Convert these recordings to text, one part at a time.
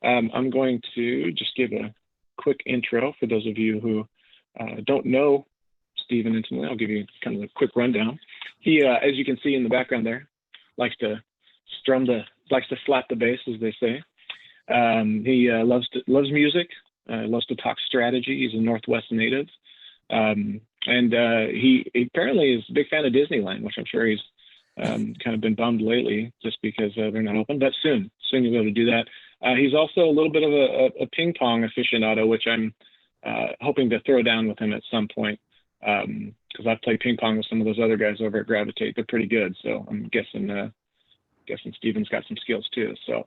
I'm going to just give a quick intro for those of you who don't know Stephen intimately. I'll give you kind of a quick rundown. He, as you can see in the background there, likes to slap the bass, as they say. He loves music, loves to talk strategy. He's a Northwest native. And he apparently is a big fan of Disneyland, which I'm sure he's kind of been bummed lately just because they're not open, but soon you'll be able to do that. He's also a little bit of a ping pong aficionado, which I'm hoping to throw down with him at some point, because I've played ping pong with some of those other guys over at Gravitate. They're pretty good, so I'm guessing Stephen's got some skills too. So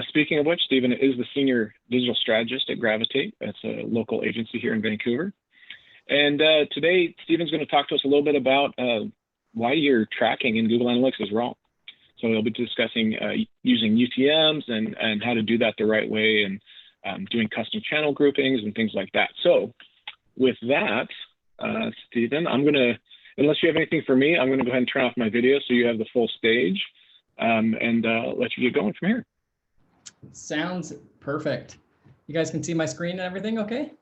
speaking of which, Stephen is the senior digital strategist at Gravitate. That's a local agency here in Vancouver. And today, Stephen's going to talk to us a little bit about why your tracking in Google Analytics is wrong. So we'll be discussing using UTMs and how to do that the right way, and doing custom channel groupings and things like that. So with that, Stephen, I'm going to, unless you have anything for me, I'm going to go ahead and turn off my video so you have the full stage, and let you get going from here. Sounds perfect. You guys can see my screen and everything okay?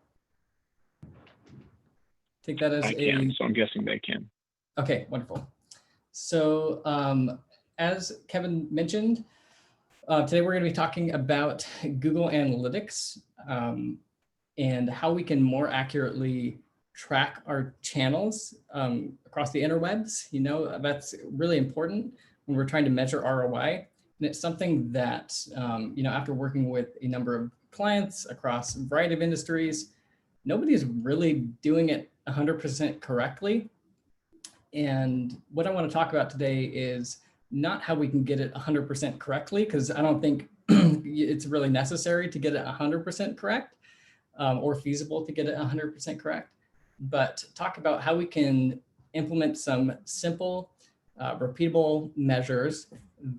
Take that as I can, so I'm guessing they can. Okay, wonderful. So as Kevin mentioned, today we're going to be talking about Google Analytics and how we can more accurately track our channels across the interwebs. You know, that's really important when we're trying to measure ROI. And it's something that, you know, after working with a number of clients across a variety of industries, nobody's really doing it 100% correctly. And what I want to talk about today is not how we can get it 100% correctly, because I don't think it's really necessary to get it 100% correct or feasible to get it 100% correct, but talk about how we can implement some simple, repeatable measures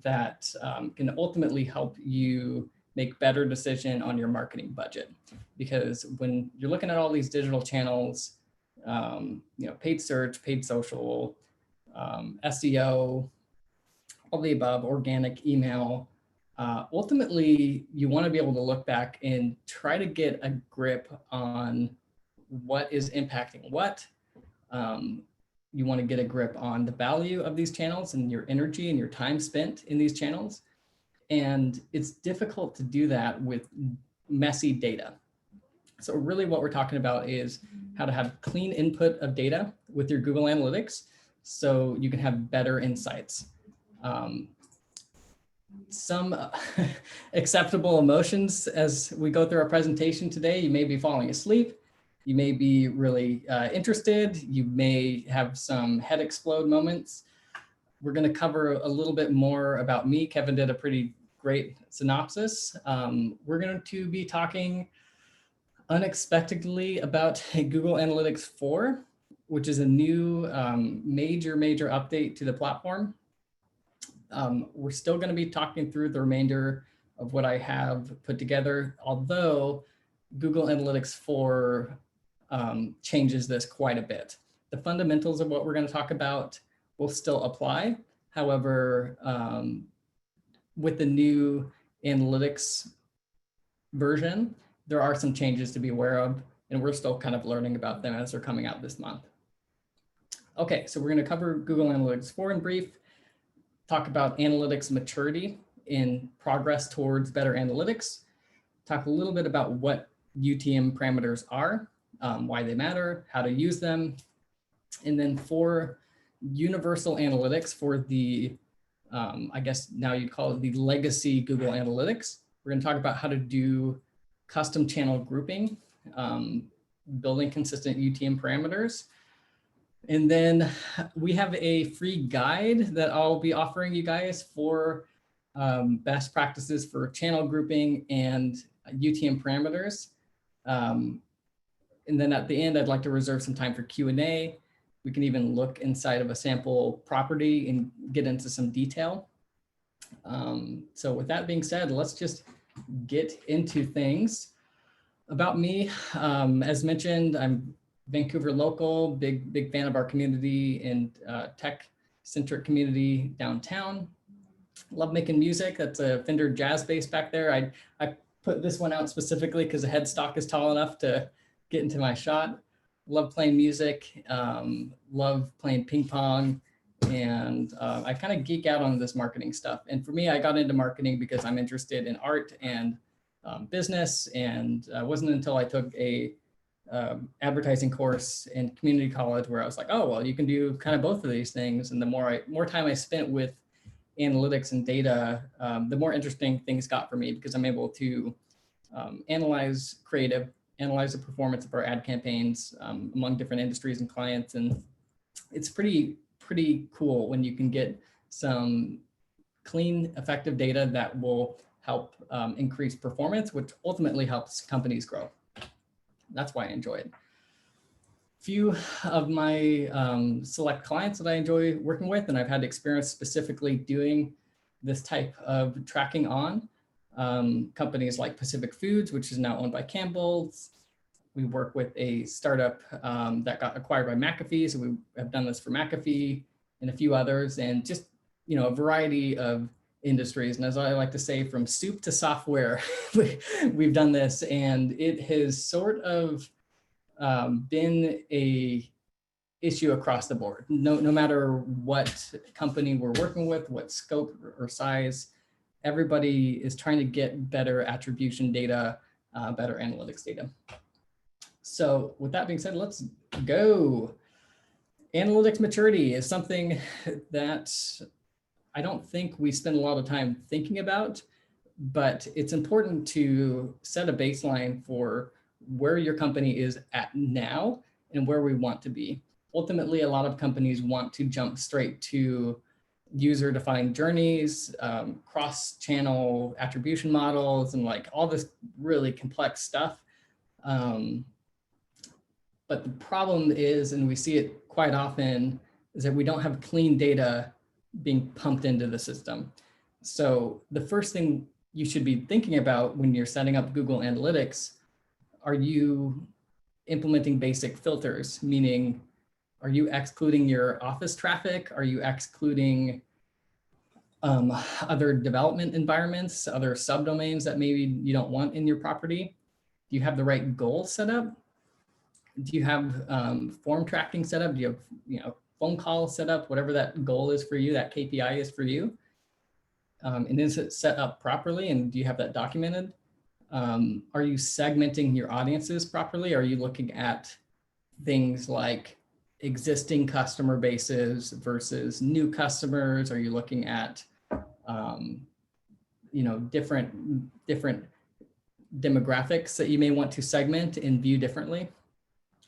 that can ultimately help you make better decision on your marketing budget. Because when you're looking at all these digital channels, you know, paid search, paid social, SEO, all the above, organic email, ultimately you want to be able to look back and try to get a grip on what is impacting what. You want to get a grip on the value of these channels and your energy and your time spent in these channels. And it's difficult to do that with messy data. So really what we're talking about is how to have clean input of data with your Google Analytics so you can have better insights. Some acceptable emotions as we go through our presentation today. You may be falling asleep. You may be really interested. You may have some head explode moments. We're going to cover a little bit more about me. Kevin did a pretty great synopsis. We're going to be talking unexpectedly about Google Analytics 4, which is a new major update to the platform. We're still going to be talking through the remainder of what I have put together, although Google Analytics 4 changes this quite a bit. The fundamentals of what we're going to talk about will still apply. However, with the new analytics version, there are some changes to be aware of, and we're still kind of learning about them as they're coming out this month. Okay, so we're going to cover Google Analytics 4 in brief, talk about analytics maturity in progress towards better analytics, talk a little bit about what UTM parameters are, why they matter, how to use them, and then for universal analytics for the, I guess now you'd call it the legacy Google Analytics, we're going to talk about how to do custom channel grouping, building consistent UTM parameters. And then we have a free guide that I'll be offering you guys for best practices for channel grouping and UTM parameters. And then at the end, I'd like to reserve some time for Q&A. We can even look inside of a sample property and get into some detail. So with that being said, let's just get into things. About me, as mentioned, I'm Vancouver local, big fan of our community and tech-centric community downtown. Love making music. That's a Fender jazz bass back there. I put this one out specifically because the headstock is tall enough to get into my shot. Love playing music, love playing ping pong, and I kind of geek out on this marketing stuff. And for me, I got into marketing because I'm interested in art and business, and it wasn't until I took a advertising course in community college where I was like, oh, well, you can do kind of both of these things. And the more time I spent with analytics and data, the more interesting things got for me, because I'm able to analyze the performance of our ad campaigns among different industries and clients. And it's pretty cool when you can get some clean, effective data that will help increase performance, which ultimately helps companies grow. That's why I enjoy it. Few of my select clients that I enjoy working with, and I've had experience specifically doing this type of tracking on, companies like Pacific Foods, which is now owned by Campbell's. We work with a startup that got acquired by McAfee, so we have done this for McAfee and a few others, and just a variety of industries. And as I like to say, from soup to software, we've done this, and it has sort of been a issue across the board. No matter what company we're working with, what scope or size, everybody is trying to get better attribution data, better analytics data. So with that being said, let's go. Analytics maturity is something that I don't think we spend a lot of time thinking about, but it's important to set a baseline for where your company is at now and where we want to be. Ultimately, a lot of companies want to jump straight to user-defined journeys, cross-channel attribution models, and like all this really complex stuff. But the problem is, and we see it quite often, is that we don't have clean data being pumped into the system. So the first thing you should be thinking about when you're setting up Google Analytics, are you implementing basic filters? Meaning, are you excluding your office traffic? Are you excluding other development environments, other subdomains that maybe you don't want in your property? Do you have the right goals set up? Do you have form tracking set up? Do you have phone calls set up? Whatever that goal is for you, that KPI is for you. And is it set up properly? And do you have that documented? Are you segmenting your audiences properly? Are you looking at things like existing customer bases versus new customers? Are you looking at different demographics that you may want to segment and view differently?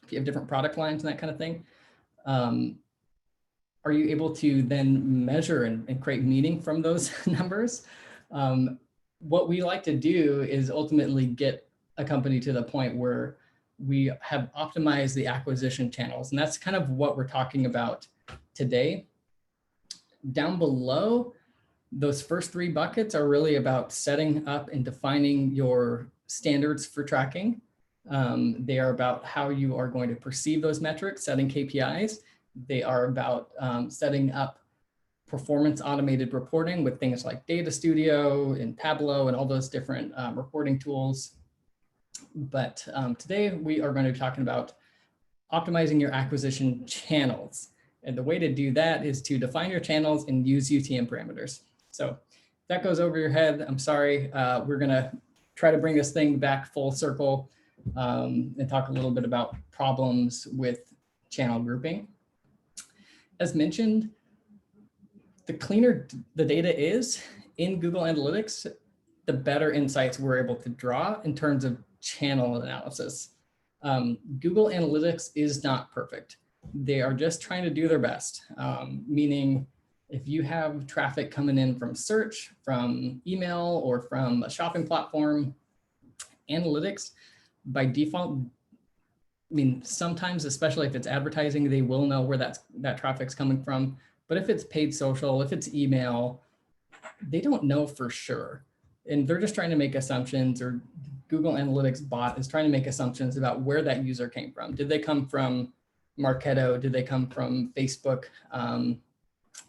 If you have different product lines and that kind of thing. Are you able to then measure and create meaning from those numbers? What we like to do is ultimately get a company to the point where we have optimized the acquisition channels. And that's kind of what we're talking about today. Down below, those first three buckets are really about setting up and defining your standards for tracking. They are about how you are going to perceive those metrics, setting KPIs. They are about setting up performance automated reporting with things like Data Studio and Tableau and all those different reporting tools. But today we are going to be talking about optimizing your acquisition channels. And the way to do that is to define your channels and use UTM parameters. So if that goes over your head, I'm sorry. We're going to try to bring this thing back full circle and talk a little bit about problems with channel grouping. As mentioned, the cleaner the data is in Google Analytics, the better insights we're able to draw in terms of channel analysis. Google Analytics is not perfect. They are just trying to do their best, meaning if you have traffic coming in from search, from email, or from a shopping platform, analytics, by default, I mean, sometimes, especially if it's advertising, they will know where that traffic's coming from. But if it's paid social, if it's email, they don't know for sure. And they're just trying to make assumptions, or Google Analytics bot is trying to make assumptions about where that user came from. Did they come from Marketo? Did they come from Facebook? Did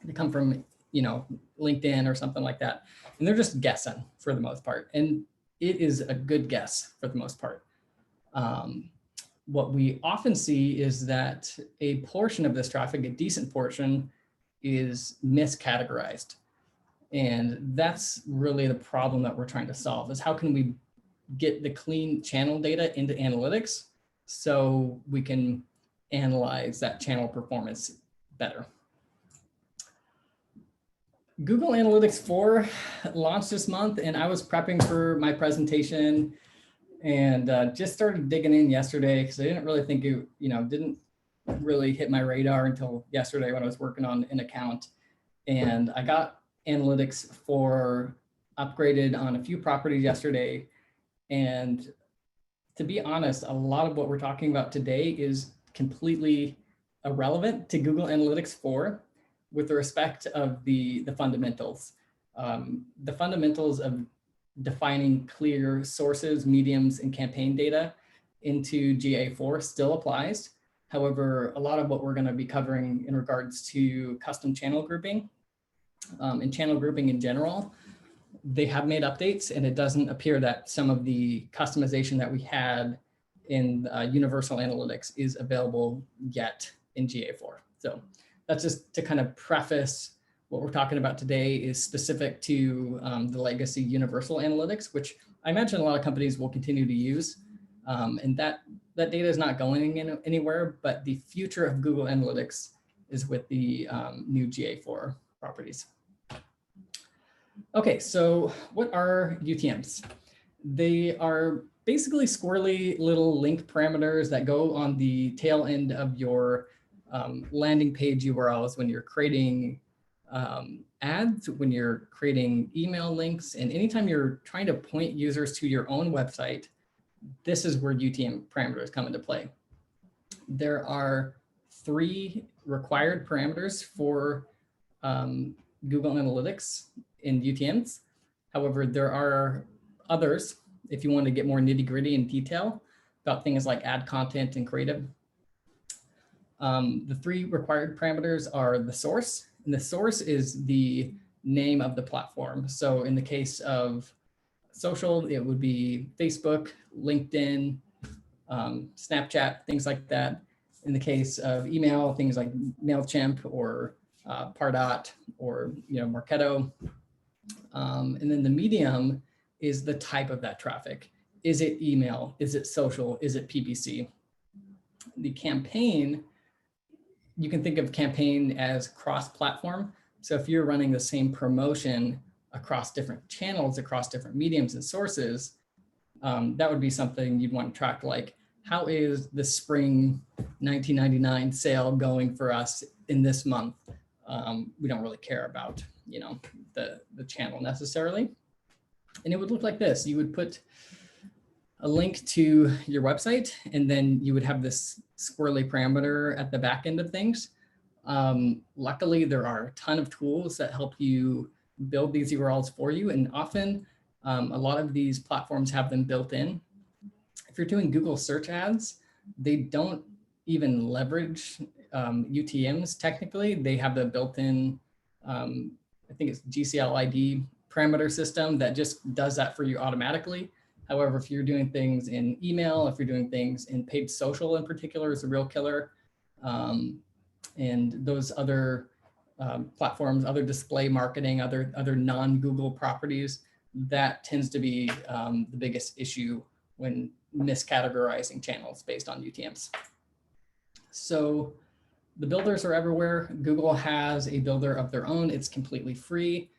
they come from LinkedIn or something like that? And they're just guessing for the most part. And it is a good guess for the most part. What we often see is that a portion of this traffic, a decent portion, is miscategorized. And that's really the problem that we're trying to solve, is how can we get the clean channel data into analytics so we can analyze that channel performance better. Google Analytics 4 launched this month, and I was prepping for my presentation and just started digging in yesterday because I didn't really think it, didn't really hit my radar until yesterday when I was working on an account. And I got Analytics 4 upgraded on a few properties yesterday. And to be honest, a lot of what we're talking about today is completely irrelevant to Google Analytics 4 with respect of the fundamentals. The fundamentals of defining clear sources, mediums, and campaign data into GA4 still applies. However, a lot of what we're going to be covering in regards to custom channel grouping and channel grouping in general, they have made updates, and it doesn't appear that some of the customization that we had in Universal Analytics is available yet in GA4. So that's just to kind of preface what we're talking about today is specific to the legacy Universal Analytics, which I imagine a lot of companies will continue to use. And that data is not going anywhere, but the future of Google Analytics is with the new GA4 properties. Okay, so what are UTMs? They are basically squirrely little link parameters that go on the tail end of your landing page URLs when you're creating ads, when you're creating email links, and anytime you're trying to point users to your own website, this is where UTM parameters come into play. There are 3 required parameters for Google Analytics in UTMs. However, there are others if you want to get more nitty-gritty and detail about things like ad content and creative. The 3 required parameters are the source, and the source is the name of the platform. So in the case of social, it would be Facebook, LinkedIn, Snapchat, things like that. In the case of email, things like MailChimp or Pardot or Marketo. And then the medium is the type of that traffic. Is it email? Is it social? Is it PPC? The campaign, you can think of campaign as cross-platform. So if you're running the same promotion across different channels, across different mediums and sources, that would be something you'd want to track, like how is the spring 1999 sale going for us in this month? We don't really care about, the channel necessarily. And it would look like this. You would put a link to your website, and then you would have this squirrely parameter at the back end of things. Luckily, there are a ton of tools that help you build these URLs for you. And often, a lot of these platforms have them built in. If you're doing Google search ads, they don't even leverage UTMs technically. They have the built-in, I think it's GCLID parameter system that just does that for you automatically. However, if you're doing things in email, if you're doing things in paid social in particular, is a real killer. And those other platforms, other display marketing, other non-Google properties, that tends to be the biggest issue when miscategorizing channels based on UTMs. So the builders are everywhere. Google has a builder of their own. It's completely free.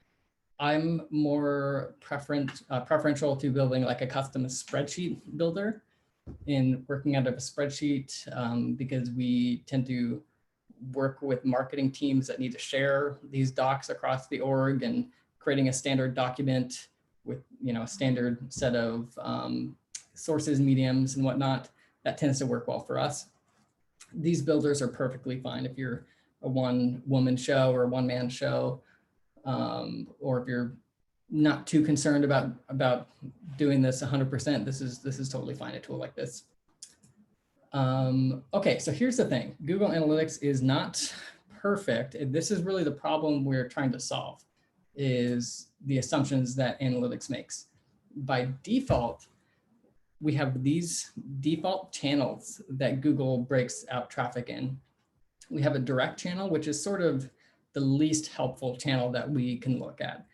I'm more preferential to building like a custom spreadsheet builder in working out of a spreadsheet because we tend to work with marketing teams that need to share these docs across the org, and creating a standard document with a standard set of sources, mediums, and whatnot, that tends to work well for us. These builders are perfectly fine if you're a one-woman show or a one-man show, or if you're not too concerned about doing this 100%. This is totally fine, a tool like this. Okay, so here's the thing. Google Analytics is not perfect. This is really the problem we're trying to solve, is the assumptions that analytics makes. by default, we have these default channels that Google breaks out traffic in. We have a direct channel, which is sort of the least helpful channel that we can look at.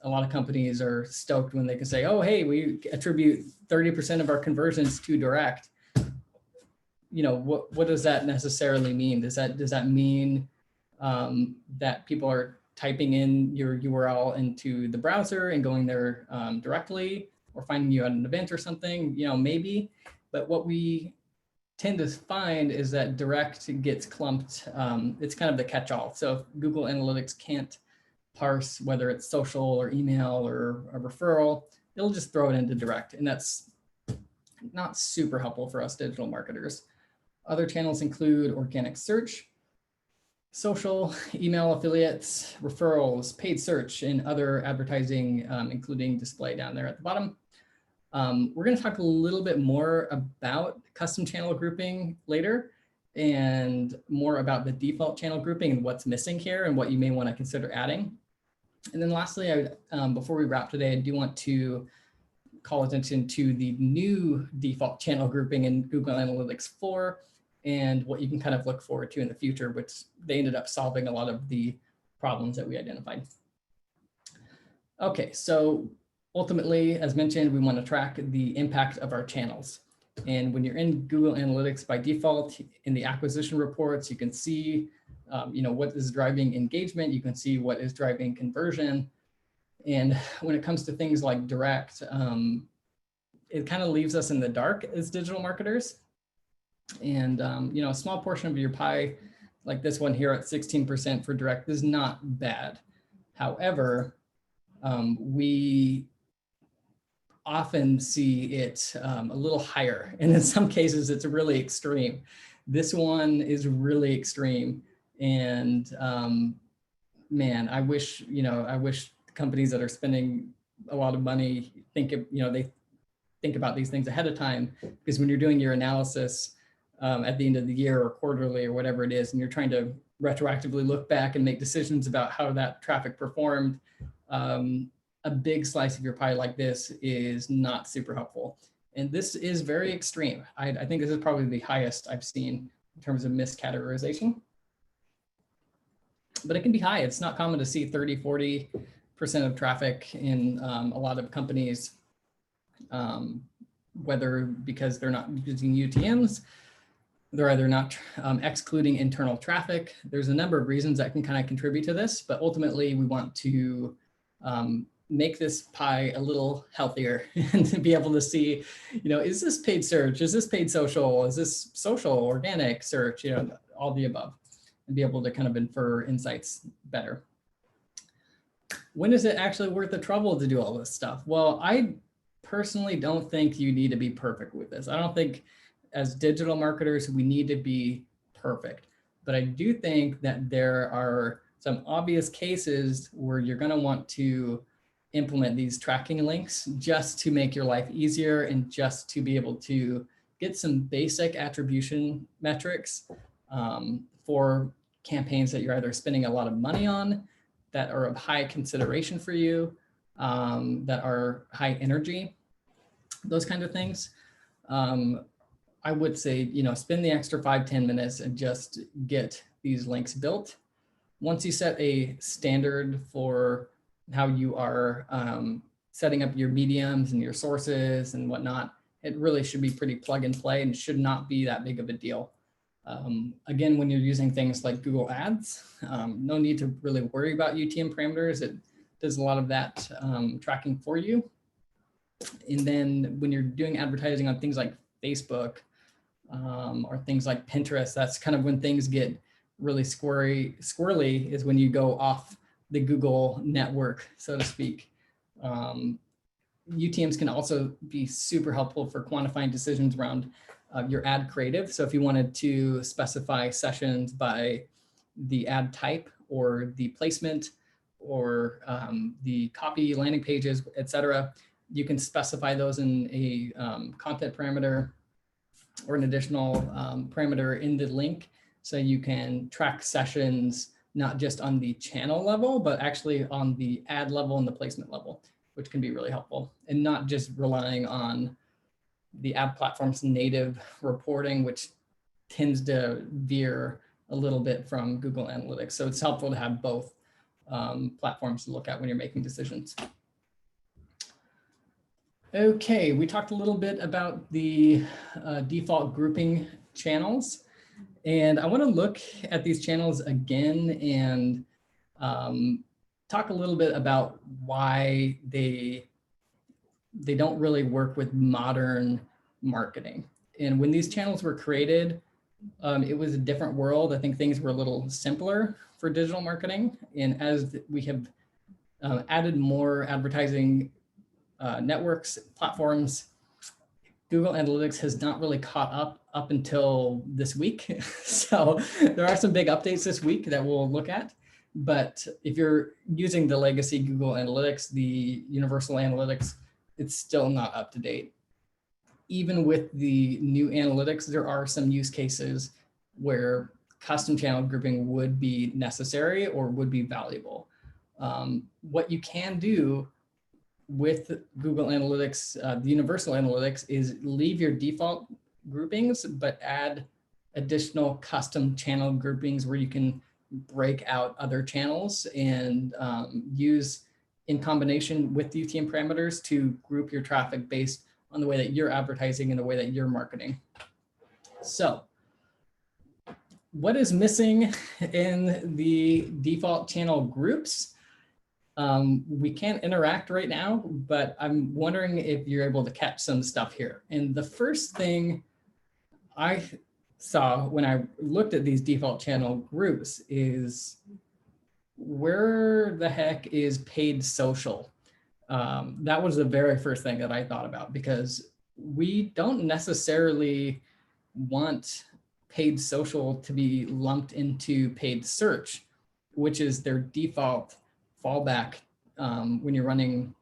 A lot of companies are stoked when they can say, oh, hey, we attribute 30% of our conversions to direct. You know, what does that necessarily mean? Does that mean that people are typing in your URL into the browser and going there directly, or finding you at an event or something? You know, maybe. But what we tend to find is that direct gets clumped. It's kind of the catch-all. So if Google Analytics can't parse whether it's social or email or a referral, it'll just throw it into direct. And that's not super helpful for us digital marketers. Other channels include organic search, social, email affiliates, referrals, paid search, and other advertising, including display down there at the bottom. We're going to talk a little bit more about custom channel grouping later, and more about the default channel grouping and what's missing here and what you may want to consider adding. And then lastly, before we wrap today, I do want to call attention to the new default channel grouping in Google Analytics 4 and what you can kind of look forward to in the future, which they ended up solving a lot of the problems that we identified. Okay, so ultimately, as mentioned, we want to track the impact of our channels. And when you're in Google Analytics by default, in the acquisition reports, you can see you know, what is driving engagement. You can see what is driving conversion. And when it comes to things like direct, it kind of leaves us in the dark as digital marketers. And you know, a small portion of your pie, like this one here at 16% for direct, is not bad. However, we often see it a little higher, and in some cases it's really extreme. This one is really extreme, and man, I wish companies that are spending a lot of money they think about these things ahead of time, because when you're doing your analysis at the end of the year or quarterly or whatever it is, and you're trying to retroactively look back and make decisions about how that traffic performed, a big slice of your pie like this is not super helpful. And this is very extreme. I think this is probably the highest I've seen in terms of miscategorization. But it can be high. It's not common to see 30, 40% of traffic in a lot of companies, whether because they're not using UTMs, they're either not excluding internal traffic. There's a number of reasons that can kind of contribute to this, but ultimately we want to make this pie a little healthier and to be able to see, you know, is this paid search? Is this paid social? Is this social, organic search? You know, all the above, and be able to kind of infer insights better. When is it actually worth the trouble to do all this stuff? Well, I personally don't think you need to be perfect with this. I don't think as digital marketers, we need to be perfect, but I do think that there are some obvious cases where you're going to want to implement these tracking links just to make your life easier and just to be able to get some basic attribution metrics for campaigns that you're either spending a lot of money on, that are of high consideration for you, that are high energy, those kind of things. I would say, you know, spend the extra 5-10 minutes and just get these links built. Once you set a standard for how you are setting up your mediums and your sources and whatnot, it really should be pretty plug and play and should not be that big of a deal. Again, when you're using things like Google Ads, no need to really worry about UTM parameters. It does a lot of that tracking for you. And then when you're doing advertising on things like Facebook or things like Pinterest, that's kind of when things get really squirrely, is when you go off the Google network, so to speak. UTMs can also be super helpful for quantifying decisions around your ad creative. So if you wanted to specify sessions by the ad type or the placement or the copy, landing pages, etc., you can specify those in a content parameter or an additional parameter in the link. So you can track sessions, not just on the channel level, but actually on the ad level and the placement level, which can be really helpful, and not just relying on the ad platform's native reporting, which tends to veer a little bit from Google Analytics. So it's helpful to have both platforms to look at when you're making decisions. Okay, we talked a little bit about the default grouping channels, and I want to look at these channels again and talk a little bit about why they don't really work with modern marketing. And when these channels were created, it was a different world. I think things were a little simpler for digital marketing. And as we have added more advertising networks, platforms, Google Analytics has not really caught up until this week. So there are some big updates this week that we'll look at. But if you're using the legacy Google Analytics, the universal analytics, it's still not up to date. Even with the new analytics, there are some use cases where custom channel grouping would be necessary or would be valuable. What you can do with Google Analytics, the universal analytics, is leave your default groupings, but add additional custom channel groupings where you can break out other channels and use in combination with the UTM parameters to group your traffic based on the way that you're advertising and the way that you're marketing. So what is missing in the default channel groups? We can't interact right now, but I'm wondering if you're able to catch some stuff here. And the first thing I saw when I looked at these default channel groups is, where the heck is paid social? That was the very first thing that I thought about, because we don't necessarily want paid social to be lumped into paid search, which is their default fallback when you're running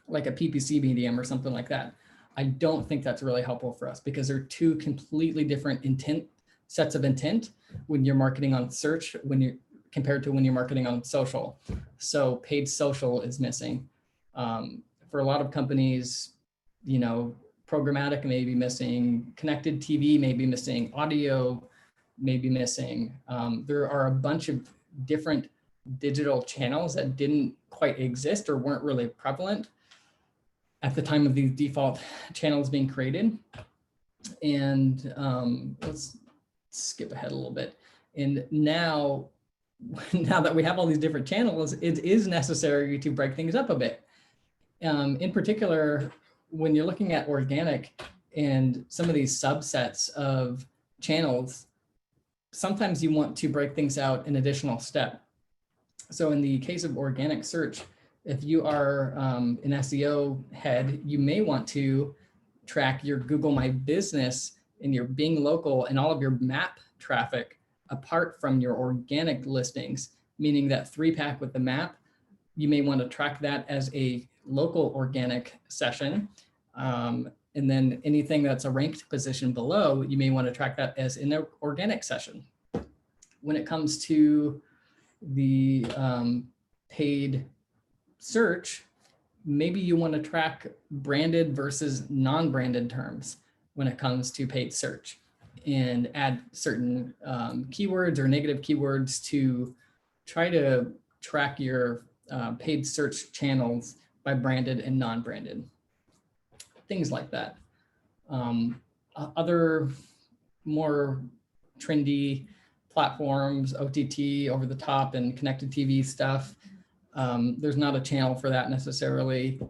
like a PPC medium or something like that. I don't think that's really helpful for us, because they're two completely different sets of intent when you're marketing on search, compared to when you're marketing on social. So paid social is missing. For a lot of companies, programmatic may be missing, connected TV may be missing, audio may be missing. There are a bunch of different digital channels that didn't quite exist or weren't really prevalent at the time of these default channels being created. And let's skip ahead a little bit. And now that we have all these different channels, it is necessary to break things up a bit. In particular, when you're looking at organic and some of these subsets of channels, sometimes you want to break things out an additional step. So in the case of organic search, if you are an SEO head, you may want to track your Google My Business and your Bing Local and all of your map traffic apart from your organic listings, meaning that 3-pack with the map, you may want to track that as a local organic session. And then anything that's a ranked position below, you may want to track that as an organic session. When it comes to the paid search, maybe you want to track branded versus non-branded terms when it comes to paid search, and add certain keywords or negative keywords to try to track your paid search channels by branded and non-branded, things like that. Other more trendy platforms, OTT, over the top, and connected TV stuff, there's not a channel for that necessarily.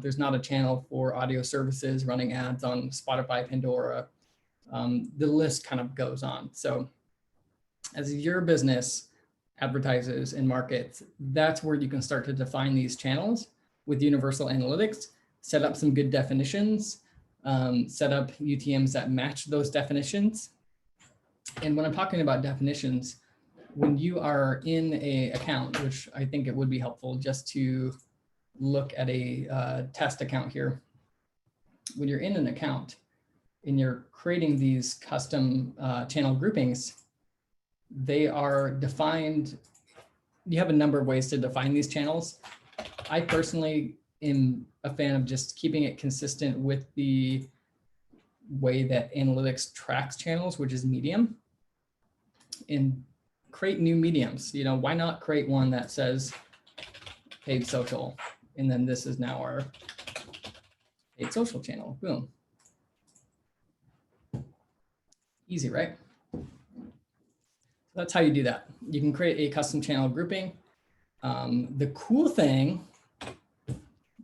There's not a channel for audio services running ads on Spotify, Pandora. The list kind of goes on. So as your business advertises and markets, that's where you can start to define these channels with universal analytics, set up some good definitions, set up UTMs that match those definitions. And when I'm talking about definitions, when you are in an account, which I think it would be helpful just to look at a test account here. When you're in an account and you're creating these custom channel groupings, they are defined. You have a number of ways to define these channels. I personally am a fan of just keeping it consistent with the way that analytics tracks channels, which is medium, and create new mediums. You know, why not create one that says paid social, and then this is now our paid social channel. Boom. Easy, right? That's how you do that. You can create a custom channel grouping. The cool thing,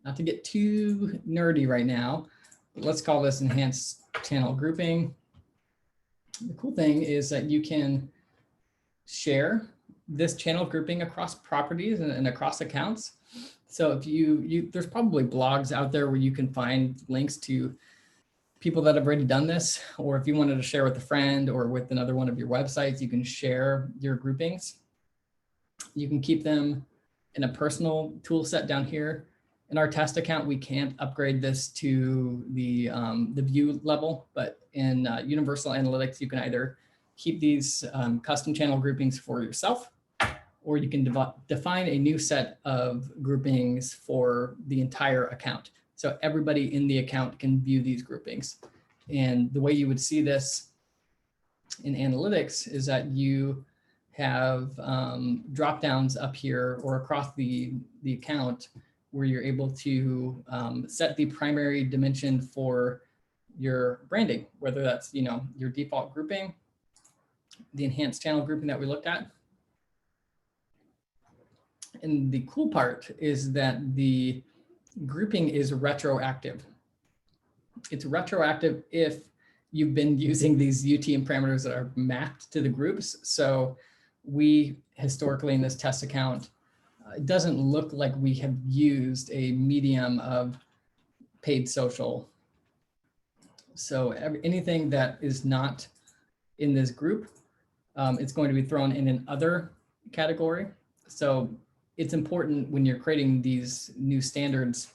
not to get too nerdy right now, but let's call this enhanced channel grouping. The cool thing is that you can share this channel grouping across properties and across accounts. So if there's probably blogs out there where you can find links to people that have already done this, or if you wanted to share with a friend or with another one of your websites, you can share your groupings. You can keep them in a personal tool set down here. In our test account, we can't upgrade this to the view level, but in Universal Analytics, you can either keep these custom channel groupings for yourself, or you can define a new set of groupings for the entire account. So everybody in the account can view these groupings. And the way you would see this in analytics is that you have drop downs up here or across the account where you're able to set the primary dimension for your branding, whether that's, you know, your default grouping, the enhanced channel grouping that we looked at. And the cool part is that the grouping is retroactive. It's retroactive if you've been using these UTM parameters that are mapped to the groups. So we historically in this test account, it doesn't look like we have used a medium of paid social. So anything that is not in this group, it's going to be thrown in an other category. So it's important when you're creating these new standards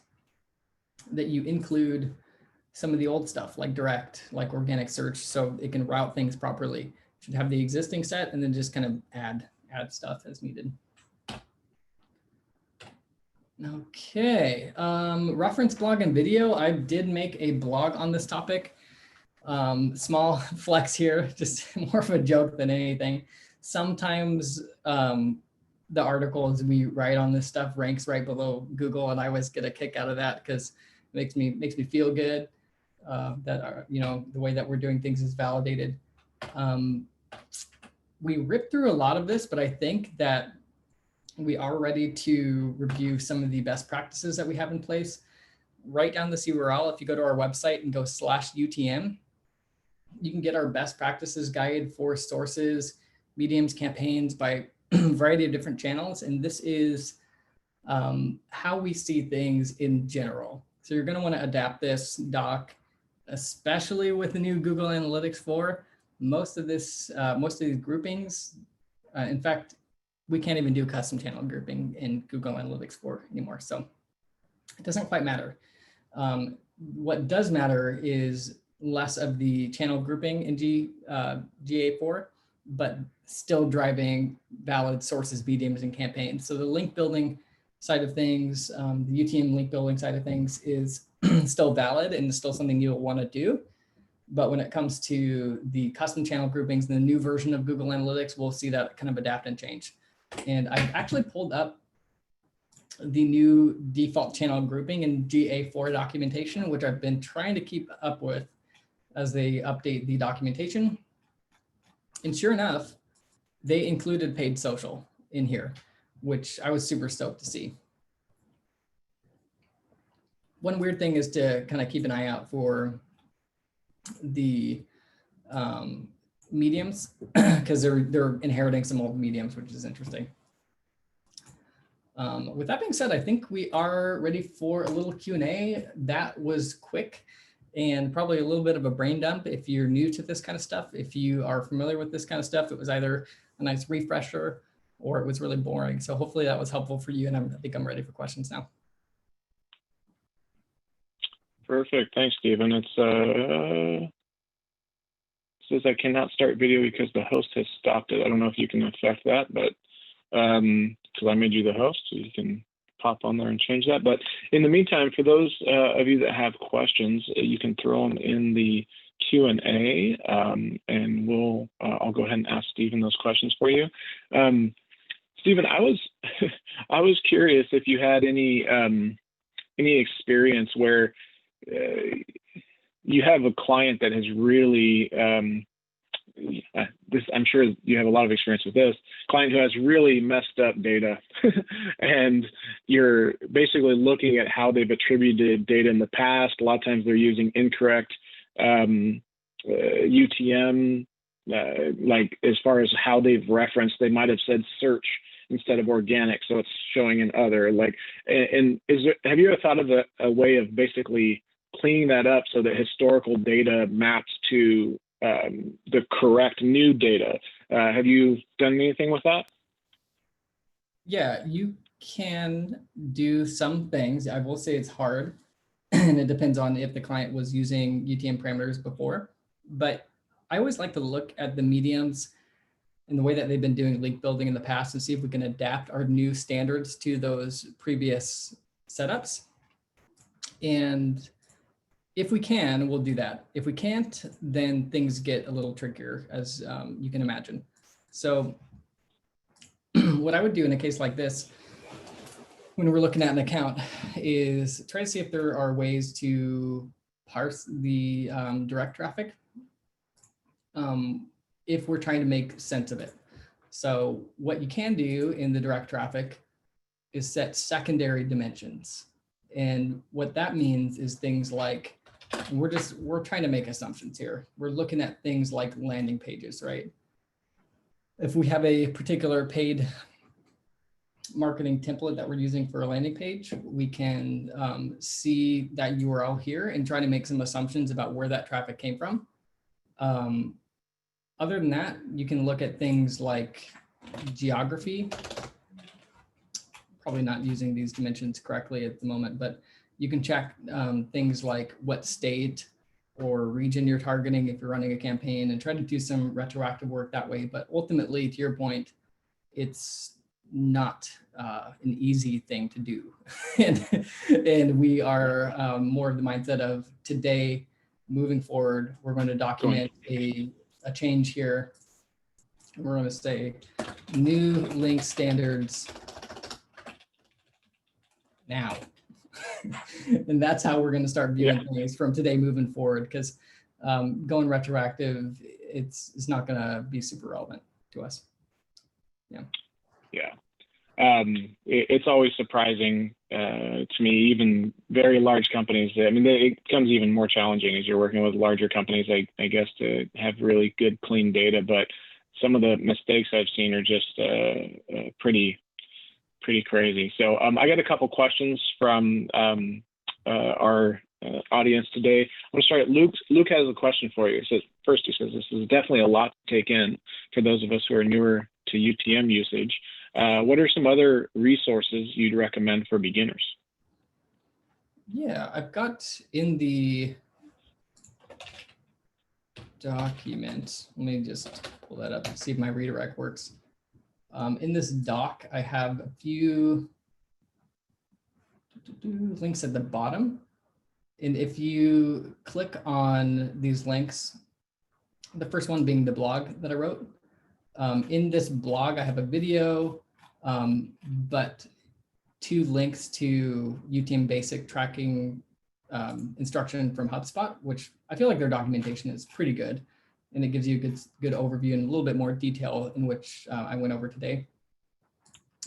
that you include some of the old stuff like direct, like organic search, so it can route things properly. You should have the existing set and then just kind of add stuff as needed. Okay, reference blog and video. I did make a blog on this topic. Small flex here, just more of a joke than anything. Sometimes the articles we write on this stuff ranks right below Google, and I always get a kick out of that because it makes me feel good that you know, the way that we're doing things is validated. We ripped through a lot of this, but I think that we are ready to review some of the best practices that we have in place. Write down this URL. If you go to our website and go /UTM, you can get our best practices guide for sources, mediums, campaigns by a variety of different channels. And this is how we see things in general. So you're going to want to adapt this doc, especially with the new Google Analytics 4. Most of these groupings, in fact, we can't even do custom channel grouping in Google Analytics 4 anymore. So it doesn't quite matter. What does matter is less of the channel grouping in GA4, but still driving valid sources, mediums, and campaigns. So the link building side of things, the UTM link building side of things is still valid and still something you'll want to do. But when it comes to the custom channel groupings, the new version of Google Analytics, we'll see that kind of adapt and change. And I actually pulled up the new default channel grouping in GA4 documentation, which I've been trying to keep up with as they update the documentation. And sure enough, they included paid social in here, which I was super stoked to see. One weird thing is to kind of keep an eye out for the mediums because they're inheriting some old mediums, which is interesting. With that being said, I think we are ready for a little Q&A. That was quick and probably a little bit of a brain dump if you're new to this kind of stuff. If you are familiar with this kind of stuff, it was either a nice refresher or it was really boring. So hopefully that was helpful for you, and I think I'm ready for questions now. Perfect. Thanks, Stephen. It says I cannot start video because the host has stopped it. I don't know if you can affect that, but because I made you the host, so you can pop on there and change that. But in the meantime, for those of you that have questions, you can throw them in the Q&A, and I'll go ahead and ask Stephen those questions for you. Stephen, I was curious if you had any experience where you have a client that has really I'm sure you have a lot of experience with this client who has really messed up data, and you're basically looking at how they've attributed data in the past. A lot of times they're using incorrect UTM, like as far as how they've referenced, they might have said search instead of organic, so it's showing in other. Have you ever thought of a way of basically cleaning that up so that historical data maps to the correct new data? Have you done anything with that? Yeah, you can do some things. I will say it's hard, and it depends on if the client was using UTM parameters before. But I always like to look at the mediums and the way that they've been doing link building in the past and see if we can adapt our new standards to those previous setups. And if we can, we'll do that. If we can't, then things get a little trickier, as you can imagine. So what I would do in a case like this, when we're looking at an account, is try to see if there are ways to parse the direct traffic if we're trying to make sense of it. So what you can do in the direct traffic is set secondary dimensions. And what that means is things like, we're trying to make assumptions here. We're looking at things like landing pages, right? If we have a particular paid marketing template that we're using for a landing page, we can see that URL here and try to make some assumptions about where that traffic came from. Other than that, you can look at things like geography. Probably not using these dimensions correctly at the moment, but you can check things like what state or region you're targeting if you're running a campaign, and try to do some retroactive work that way. But ultimately, to your point, it's not an easy thing to do. and we are more of the mindset of today, moving forward, we're going to document a change here. We're going to say new link standards now. And that's how we're going to start viewing things from today moving forward, because going retroactive, it's not going to be super relevant to us. It's always surprising to me, even very large companies. I mean, it becomes even more challenging as you're working with larger companies, I guess, to have really good, clean data. But some of the mistakes I've seen are just pretty crazy. So I got a couple questions from our audience today. I'm going to start. Luke has a question for you. So first, he says, this is definitely a lot to take in for those of us who are newer to UTM usage. What are some other resources you'd recommend for beginners? Yeah, I've got in the document, let me just pull that up and see if my redirect works. In this doc, I have a few links at the bottom. And if you click on these links, the first one being the blog that I wrote. In this blog, I have a video, but 2 links to UTM basic tracking instruction from HubSpot, which I feel like their documentation is pretty good. And it gives you a good overview and a little bit more detail in which I went over today.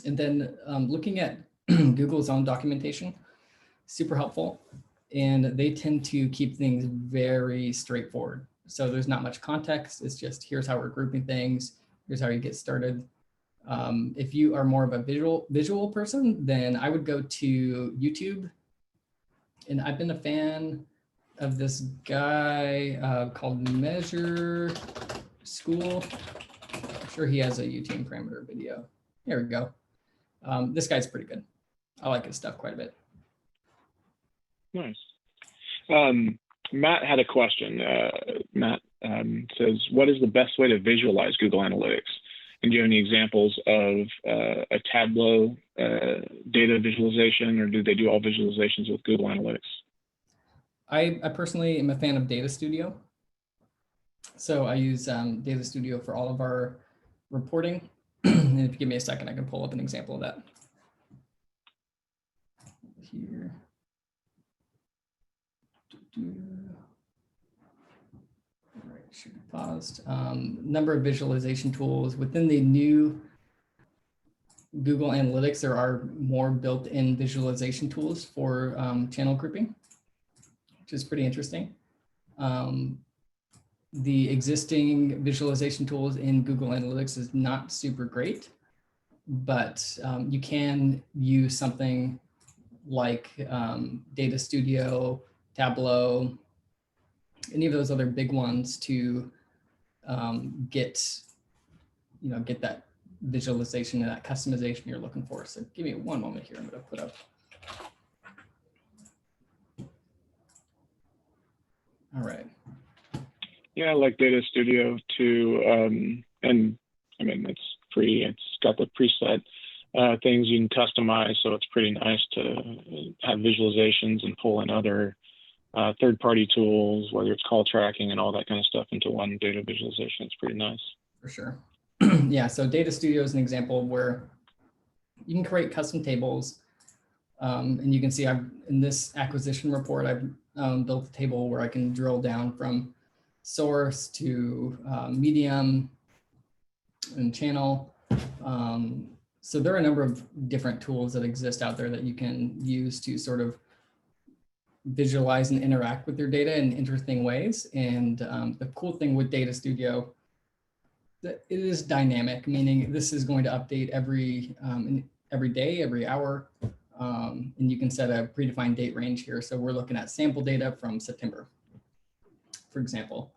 And then looking at Google's own documentation, super helpful. And they tend to keep things very straightforward. So there's not much context. It's just, here's how we're grouping things. Here's how you get started. If you are more of a visual person, then I would go to YouTube. And I've been a fan of this guy called Measure School. I'm sure he has a UTM parameter video. Here we go. This guy's pretty good. I like his stuff quite a bit. Nice. Matt had a question. Matt says, what is the best way to visualize Google Analytics? And do you have any examples of a Tableau data visualization, or do they do all visualizations with Google Analytics? I personally am a fan of Data Studio. So I use Data Studio for all of our reporting. And if you give me a second, I can pull up an example of that. Here. All right, should be paused. Number of visualization tools within the new Google Analytics. There are more built-in visualization tools for channel grouping, which is pretty interesting. The existing visualization tools in Google Analytics is not super great, but you can use something like Data Studio, Tableau, any of those other big ones to get that visualization and that customization you're looking for. So give me one moment here. I'm going to put up. All right. Yeah, I like Data Studio too. And I mean, it's free. It's got the preset things you can customize. So it's pretty nice to have visualizations and pull in other third-party tools, whether it's call tracking and all that kind of stuff into one data visualization. It's pretty nice. For sure. Yeah, so Data Studio is an example where you can create custom tables. And you can see in this acquisition report, I've built a table where I can drill down from source to medium and channel. So there are a number of different tools that exist out there that you can use to sort of visualize and interact with your data in interesting ways. And the cool thing with Data Studio, that it is dynamic, meaning this is going to update every day, every hour. And you can set a predefined date range here. So we're looking at sample data from September, for example.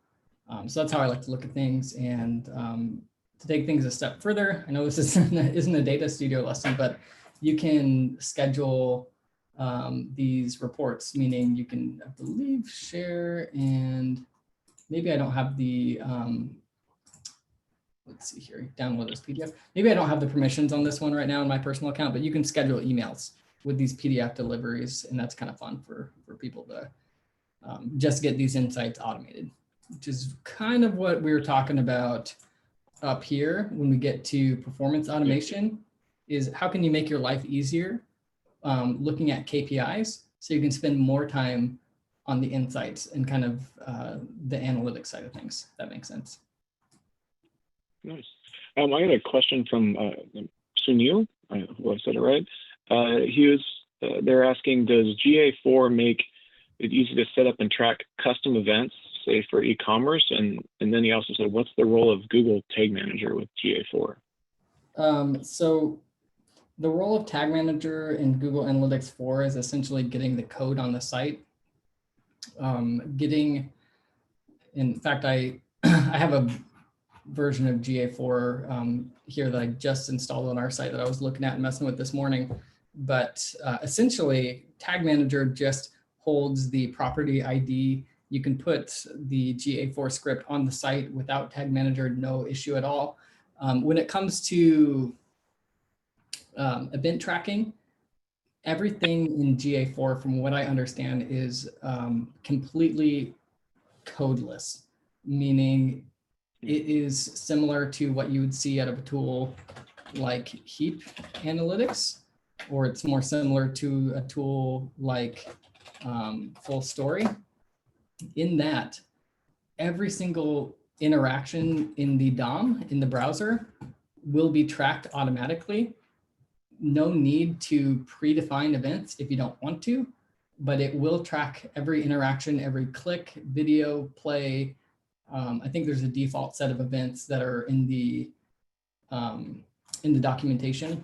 So that's how I like to look at things. And to take things a step further, I know this isn't a Data Studio lesson, but you can schedule these reports, meaning you can, I believe, share, and maybe I don't have the, let's see here, download this PDF. Maybe I don't have the permissions on this one right now in my personal account, but you can schedule emails with these PDF deliveries, and that's kind of fun for people to just get these insights automated, which is kind of what we were talking about up here when we get to performance automation, is how can you make your life easier looking at KPIs so you can spend more time on the insights and kind of the analytics side of things, if that makes sense. Nice. I got a question from Sunil. I hope I said it right. They're asking, does GA4 make it easy to set up and track custom events, say for e-commerce? And then he also said, what's the role of Google Tag Manager with GA4? So the role of Tag Manager in Google Analytics 4 is essentially getting the code on the site. In fact, I have a version of GA4 here that I just installed on our site that I was looking at and messing with this morning. But essentially, Tag Manager just holds the property ID. You can put the GA4 script on the site without Tag Manager, no issue at all. When it comes to event tracking, everything in GA4, from what I understand, is completely codeless, meaning it is similar to what you would see out of a tool like Heap Analytics, or it's more similar to a tool like Full Story, in that every single interaction in the DOM, in the browser, will be tracked automatically. No need to predefine events if you don't want to, but it will track every interaction, every click, video, play. I think there's a default set of events that are in the documentation.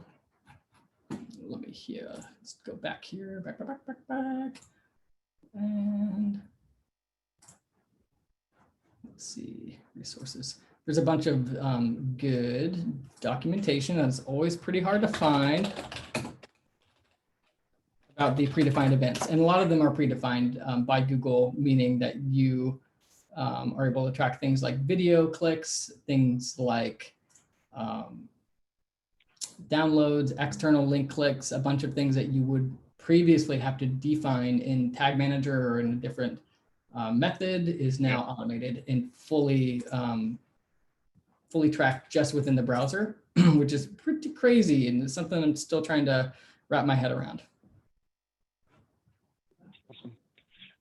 Let me here, let's go back here, back. And let's see, resources. There's a bunch of good documentation that's always pretty hard to find about the predefined events. And a lot of them are predefined by Google, meaning that you are able to track things like video clicks, things like downloads, external link clicks, a bunch of things that you would previously have to define in Tag Manager or in a different method is now automated and fully tracked just within the browser, which is pretty crazy and it's something I'm still trying to wrap my head around. Awesome.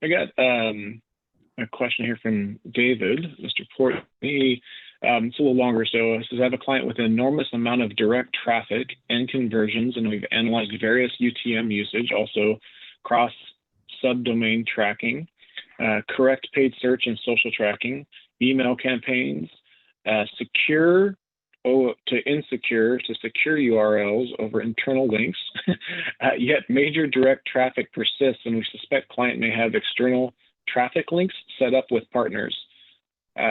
I got a question here from David, Mr. Port. It's a little longer, so it says, I have a client with an enormous amount of direct traffic and conversions, and we've analyzed various UTM usage, also cross subdomain tracking, correct paid search and social tracking, email campaigns, secure to insecure to secure URLs over internal links, yet major direct traffic persists, and we suspect client may have external traffic links set up with partners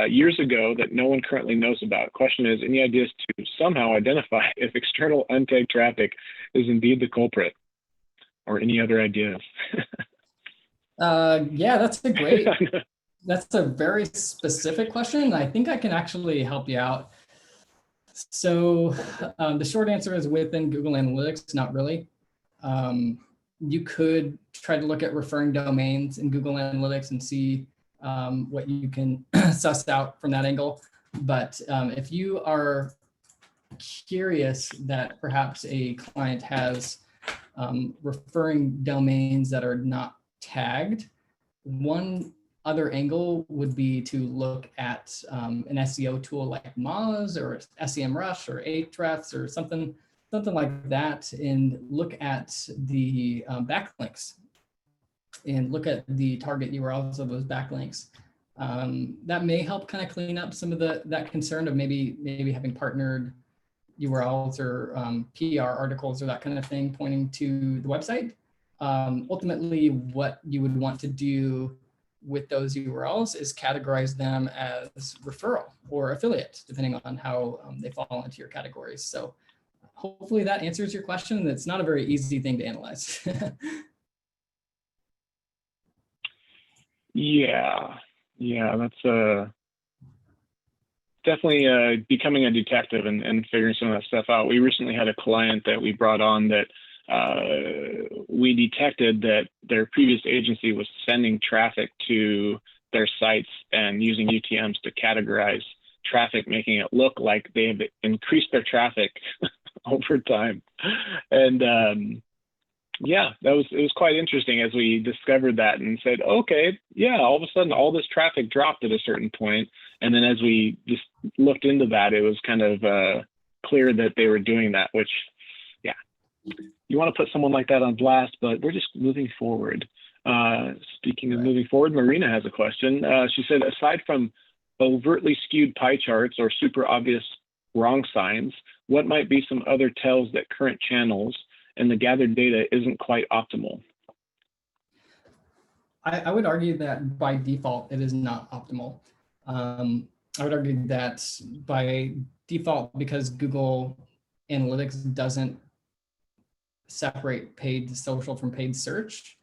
years ago that no one currently knows about. Question is, any ideas to somehow identify if external untagged traffic is indeed the culprit, or any other ideas? Yeah, that's a very specific question. I think I can actually help you out. So the short answer is within Google Analytics, not really. You could try to look at referring domains in Google Analytics and see what you can suss out from that angle. But if you are curious that perhaps a client has referring domains that are not tagged, one other angle would be to look at an SEO tool like Moz or SEMrush or Ahrefs or something like that, and look at the backlinks and look at the target URLs of those backlinks. That may help kind of clean up some of that concern of maybe having partnered URLs or PR articles or that kind of thing pointing to the website. Ultimately, what you would want to do with those URLs is categorize them as referral or affiliate, depending on how they fall into your categories. So hopefully that answers your question. It's not a very easy thing to analyze. Yeah, that's definitely becoming a detective and figuring some of that stuff out. We recently had a client that we brought on that we detected that their previous agency was sending traffic to their sites and using UTMs to categorize traffic, making it look like they have increased their traffic over time. And yeah, it was quite interesting as we discovered that and said, okay, yeah, all of a sudden all this traffic dropped at a certain point. And then as we just looked into that, it was kind of clear that they were doing that, which, yeah, you want to put someone like that on blast, but we're just moving forward. Speaking of moving forward, Marina has a question. She said, aside from overtly skewed pie charts or super obvious wrong signs, what might be some other tells that current channels and the gathered data isn't quite optimal? I would argue that by default, it is not optimal. I would argue that by default, because Google Analytics doesn't separate paid social from paid search,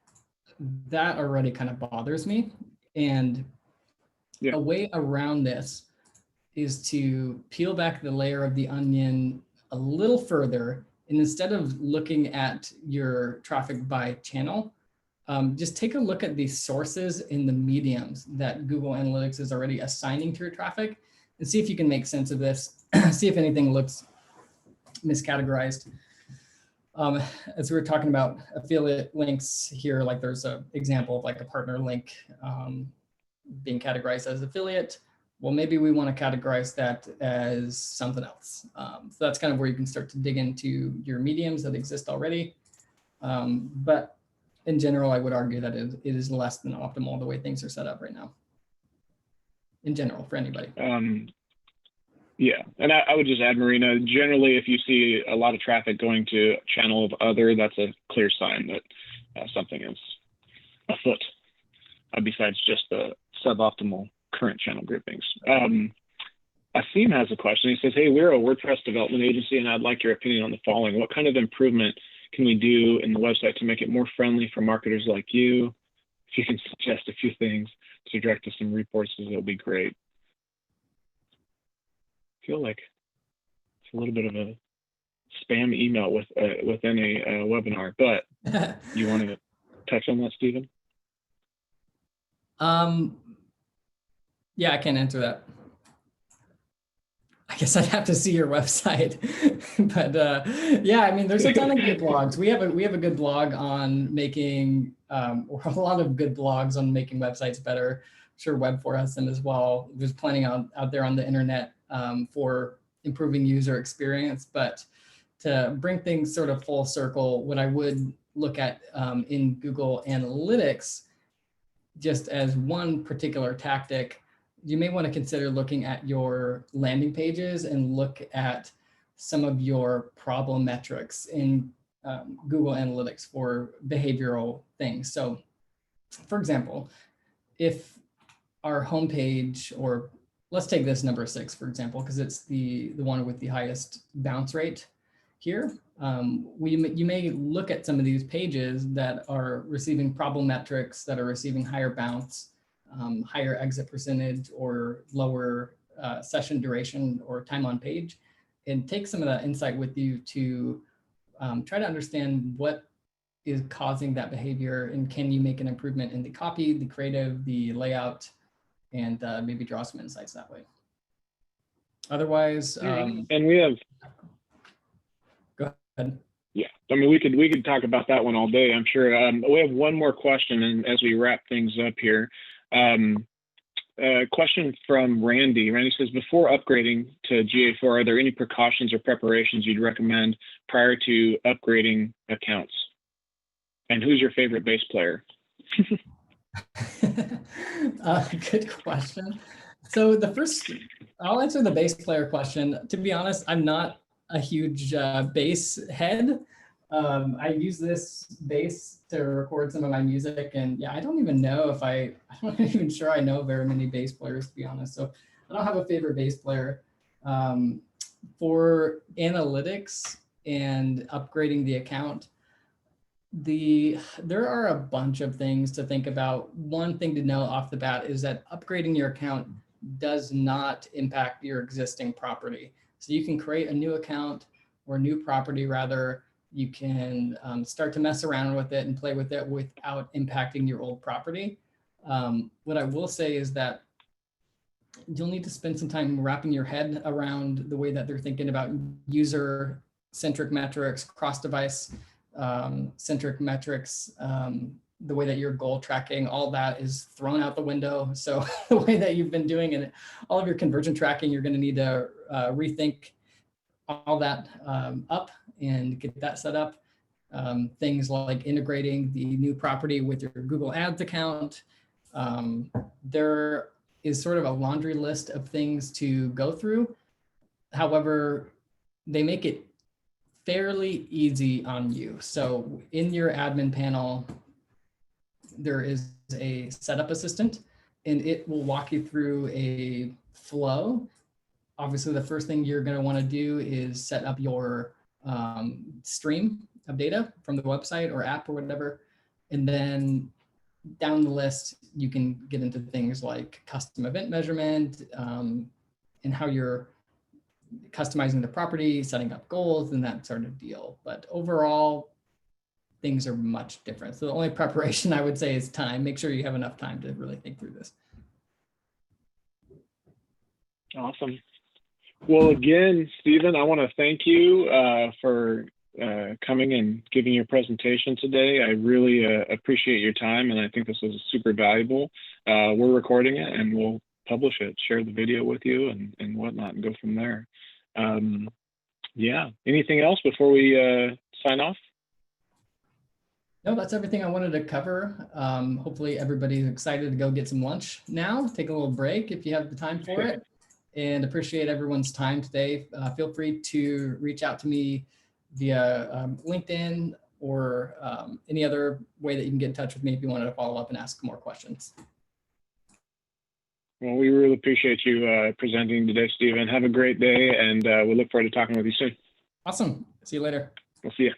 that already kind of bothers me. And a way around this is to peel back the layer of the onion a little further. And instead of looking at your traffic by channel, just take a look at the sources in the mediums that Google Analytics is already assigning to your traffic and see if you can make sense of this, see if anything looks miscategorized. As we were talking about affiliate links here, like there's an example of like a partner link being categorized as affiliate. Well, maybe we want to categorize that as something else. So that's kind of where you can start to dig into your mediums that exist already. But in general, I would argue that it is less than optimal the way things are set up right now. In general, for anybody. Yeah, and I would just add, Marina, generally, if you see a lot of traffic going to a channel of other, that's a clear sign that something is afoot, besides just the suboptimal current channel groupings. Asim has a question. He says, hey, we're a WordPress development agency, and I'd like your opinion on the following. What kind of improvement can we do in the website to make it more friendly for marketers like you? If you can suggest a few things to direct to some resources, it'll be great. I feel like it's a little bit of a spam email within a webinar. But you want to touch on that, Stephen? Yeah, I can answer that. I guess I'd have to see your website, but yeah, I mean, there's a ton of good blogs. We have a good blog on making, or a lot of good blogs on making websites better. I'm sure Web4 has them as well. There's plenty out there on the internet for improving user experience. But to bring things sort of full circle, what I would look at in Google Analytics, just as one particular tactic, you may want to consider looking at your landing pages and look at some of your problem metrics in Google Analytics for behavioral things. So for example, if our homepage, or let's take this number 6, for example, because it's the one with the highest bounce rate here. You may look at some of these pages that are receiving problem metrics, that are receiving higher bounce, higher exit percentage, or lower session duration or time on page, and take some of that insight with you to try to understand what is causing that behavior, and can you make an improvement in the copy, the creative, the layout, and maybe draw some insights that way. Otherwise, and we have. Go ahead. Yeah, I mean, we could talk about that one all day, I'm sure. We have one more question, and as we wrap things up here, a question from Randy. Randy says, before upgrading to GA4, are there any precautions or preparations you'd recommend prior to upgrading accounts? And who's your favorite bass player? Good question. So I'll answer the bass player question. To be honest, I'm not a huge bass head. I use this bass to record some of my music, and yeah, I don't even know if I'm not even sure I know very many bass players, to be honest. So I don't have a favorite bass player. For analytics and upgrading the account, there are a bunch of things to think about. One thing to know off the bat is that upgrading your account does not impact your existing property. So you can create a new account, or new property rather. You can start to mess around with it and play with it without impacting your old property. What I will say is that you'll need to spend some time wrapping your head around the way that they're thinking about user-centric metrics, cross-device centric metrics, the way that you're goal tracking, all that is thrown out the window. So the way that you've been doing it, all of your conversion tracking, you're going to need to rethink all that up and get that set up. Things like integrating the new property with your Google Ads account. There is sort of a laundry list of things to go through. However, they make it fairly easy on you. So in your admin panel, there is a setup assistant, and it will walk you through a flow. Obviously, the first thing you're going to want to do is set up your stream of data from the website or app or whatever. And then down the list, you can get into things like custom event measurement, and how you're customizing the property, setting up goals, and that sort of deal. But overall, things are much different. So the only preparation I would say is time. Make sure you have enough time to really think through this. Awesome. Well, again, Stephen, I want to thank you for coming and giving your presentation today. I really appreciate your time, and I think this was super valuable. We're recording it, and we'll publish it, share the video with you and whatnot, and go from there. Yeah, anything else before we sign off? No, that's everything I wanted to cover. Hopefully everybody's excited to go get some lunch now, take a little break if you have the time for it, and appreciate everyone's time today. Feel free to reach out to me via LinkedIn or any other way that you can get in touch with me if you wanted to follow up and ask more questions. Well, we really appreciate you presenting today, Stephen. Have a great day, and we look forward to talking with you soon. Awesome. See you later. We'll see you.